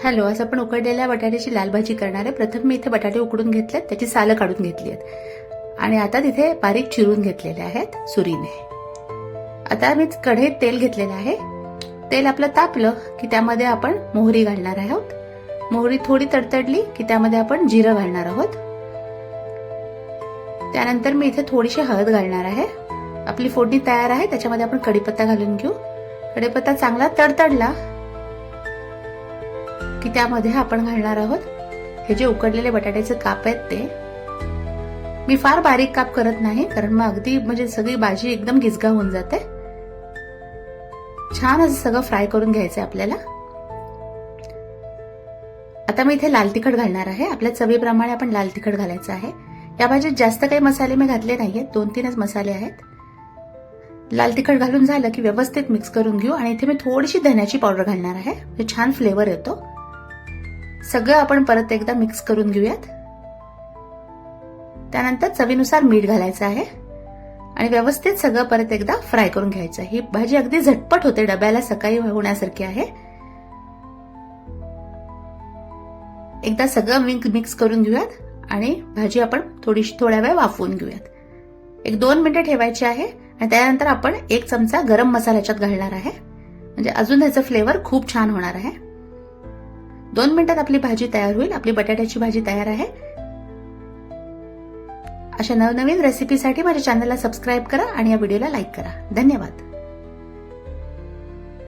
Hello, आज आपण उकडलेल्या बटाट्याची लाल भाजी करणार आहे। प्रथम मी इथे बटाटे उकडून घेतलेत, त्याची सालं काढून घेतली आहेत आणि आता तिथे बारीक चिरून घेतलेले आहेत सुरीने। आता मी कढईत तेल घेतलेलं आहे। तेल आपलं तापलं की त्यामध्ये आपण मोहरी घालणार आहोत। मोहरी थोडी तडतडली की त्यामध्ये आपण जिरं घालणार आहोत। त्यानंतर मी इथे थोडीशी हळद घालणार आहे। आपली फोडणी तयार आहे, त्याच्यामध्ये आपण कढीपत्ता घालून घेऊ। कढीपत्ता चांगला तडतडला की त्यामध्ये आपण घालणार आहोत हे जे उकडलेले बटाट्याचे काप आहेत ते। मी फार बारीक काप करत नाही, कारण मग अगदी म्हणजे सगळी भाजी एकदम गिजगा होऊन जाते। छान असं सगळं फ्राय करून घ्यायचं आपल्याला। आता मी इथे लाल तिखट घालणार आहे। आपल्या चवीप्रमाणे आपण लाल तिखट घालायचं आहे। या भाजीत जास्त काही मसाले मी घातले नाहीये, 2-3च मसाले आहेत। लाल तिखट घालून झालं की व्यवस्थित मिक्स करून घेऊ आणि इथे मी थोडीशी धन्याची पावडर घालणार आहे, म्हणजे छान फ्लेवर येतो। सगळं आपण परत एकदा मिक्स करून घेऊयात। त्यानंतर चवीनुसार मीठ घालायचं आहे आणि व्यवस्थित सगळं परत एकदा फ्राय करून घ्यायचं। ही भाजी अगदी झटपट होते, डब्याला सकाळी होण्यासारखी आहे। एकदा सगळं मिक्स करून घेऊयात आणि भाजी आपण थोड्या वेळ वाफवून घेऊयात। 1-2 मिनिटं ठेवायची आहे आणि त्यानंतर आपण 1 चमचा गरम मसाला याच्यात घालणार आहे, म्हणजे अजून त्याचं फ्लेवर खूप छान होणार आहे। 2 मिनिटात आपली भाजी तयार होईल। आपली बटाट्याची भाजी तयार आहे। अशा नवनवीन रेसिपीसाठी माझ्या चॅनलला सबस्क्राईब करा आणि या व्हिडिओला लाईक करा। धन्यवाद।